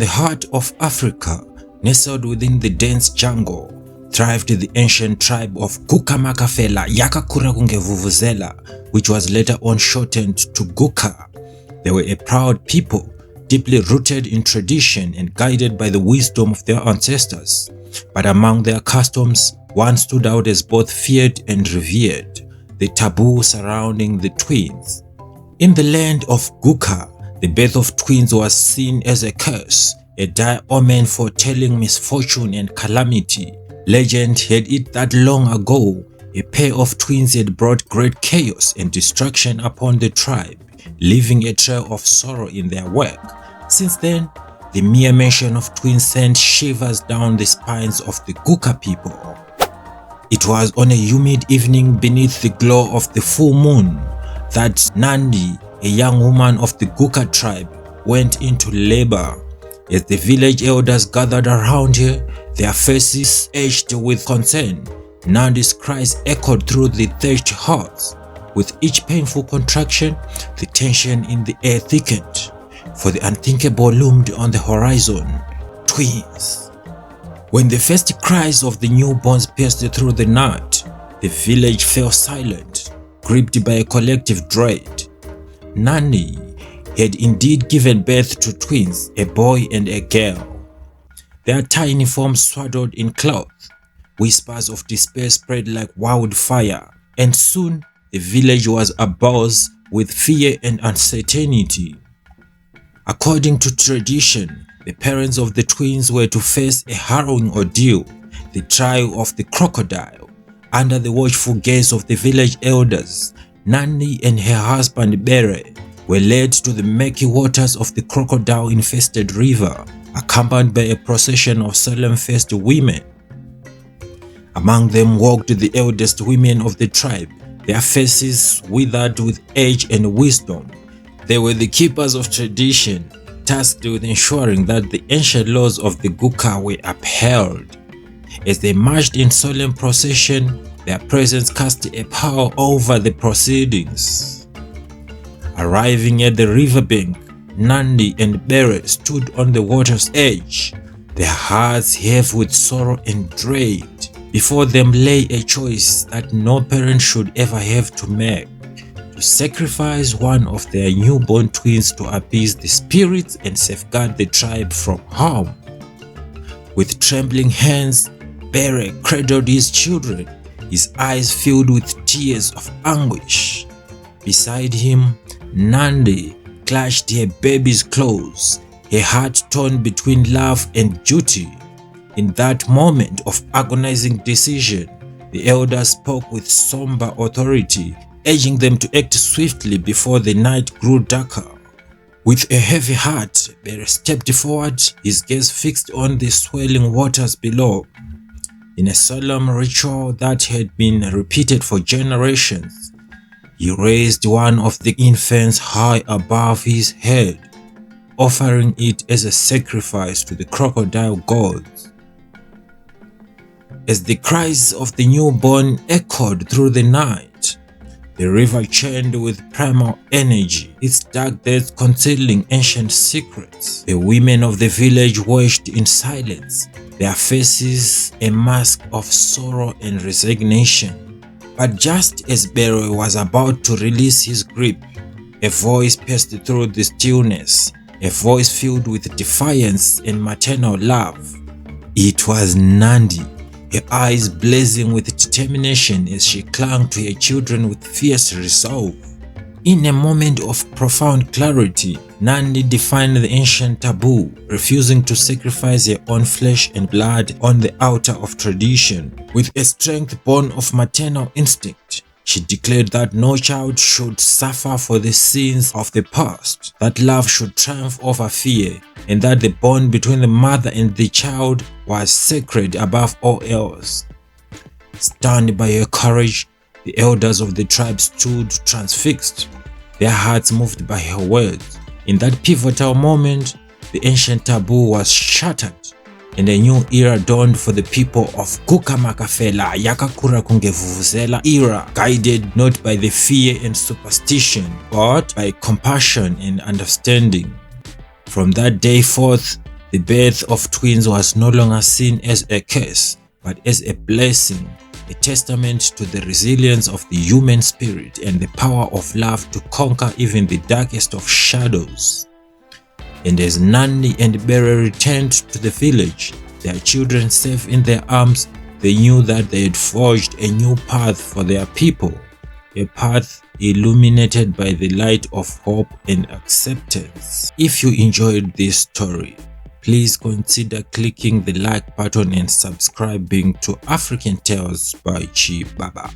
the heart of Africa, nestled within the dense jungle, thrived the ancient tribe of GukamakafellayakakurakungeVuvuzela, which was later on shortened to Guka. They were a proud people, deeply rooted in tradition and guided by the wisdom of their ancestors. But among their customs, one stood out as both feared and revered: the taboo surrounding the twins. In the land of Guka, the birth of twins was seen as a curse, a dire omen foretelling misfortune and calamity. Legend had it that long ago, a pair of twins had brought great chaos and destruction upon the tribe, leaving a trail of sorrow in their wake. Since then, the mere mention of twins sent shivers down the spines of the Guka people. It was on a humid evening beneath the glow of the full moon that Nandi, a young woman of the Guka tribe, went into labor. As the village elders gathered around her, their faces edged with concern, Nandi's cries echoed through the thatched huts. With each painful contraction, the tension in the air thickened, for the unthinkable loomed on the horizon: twins. When the first cries of the newborns pierced through the night, the village fell silent, gripped by a collective dread. Nani had indeed given birth to twins, a boy and a girl. Their tiny forms swaddled in cloth. Whispers of despair spread like wildfire, and soon the village was abuzz with fear and uncertainty. According to tradition, the parents of the twins were to face a harrowing ordeal, the trial of the crocodile. Under the watchful gaze of the village elders, Nani and her husband Bere were led to the murky waters of the crocodile-infested river, accompanied by a procession of solemn-faced women. Among them walked the eldest women of the tribe, their faces withered with age and wisdom. They were the keepers of tradition, tasked with ensuring that the ancient laws of the Guka were upheld. As they marched in solemn procession, their presence cast a pall over the proceedings. Arriving at the riverbank, Nandi and Bere stood on the water's edge, their hearts heavy with sorrow and dread. Before them lay a choice that no parent should ever have to make: to sacrifice one of their newborn twins to appease the spirits and safeguard the tribe from harm. With trembling hands, Bere cradled his children, his eyes filled with tears of anguish. Beside him, Nandi clutched her baby's clothes, her heart torn between love and duty. In that moment of agonizing decision, the elders spoke with somber authority, urging them to act swiftly before the night grew darker. With a heavy heart, Bere stepped forward, his gaze fixed on the swirling waters below. In a solemn ritual that had been repeated for generations, he raised one of the infants high above his head, offering it as a sacrifice to the crocodile gods. As the cries of the newborn echoed through the night, the river churned with primal energy, its dark depths concealing ancient secrets. The women of the village watched in silence, their faces a mask of sorrow and resignation. But just as Bere was about to release his grip, a voice pierced through the stillness, a voice filled with defiance and maternal love. It was Nandi, her eyes blazing with determination as she clung to her children with fierce resolve. In a moment of profound clarity, Nandi defined the ancient taboo, refusing to sacrifice her own flesh and blood on the altar of tradition. With a strength born of maternal instinct, she declared that no child should suffer for the sins of the past, that love should triumph over fear, and that the bond between the mother and the child was sacred above all else. Stunned by her courage, the elders of the tribe stood transfixed, their hearts moved by her words. In that pivotal moment, the ancient taboo was shattered, and a new era dawned for the people of GukamakafellayakakurakungeVuvuzela era, guided not by the fear and superstition, but by compassion and understanding. From that day forth, The birth of twins was no longer seen as a curse, but as a blessing, a testament to the resilience of the human spirit and the power of love to conquer even the darkest of shadows. And as Nani and Bere returned to the village, their children safe in their arms, they knew that they had forged a new path for their people, a path illuminated by the light of hope and acceptance. If you enjoyed this story, please consider clicking the like button and subscribing to African Tales by Chi Baba.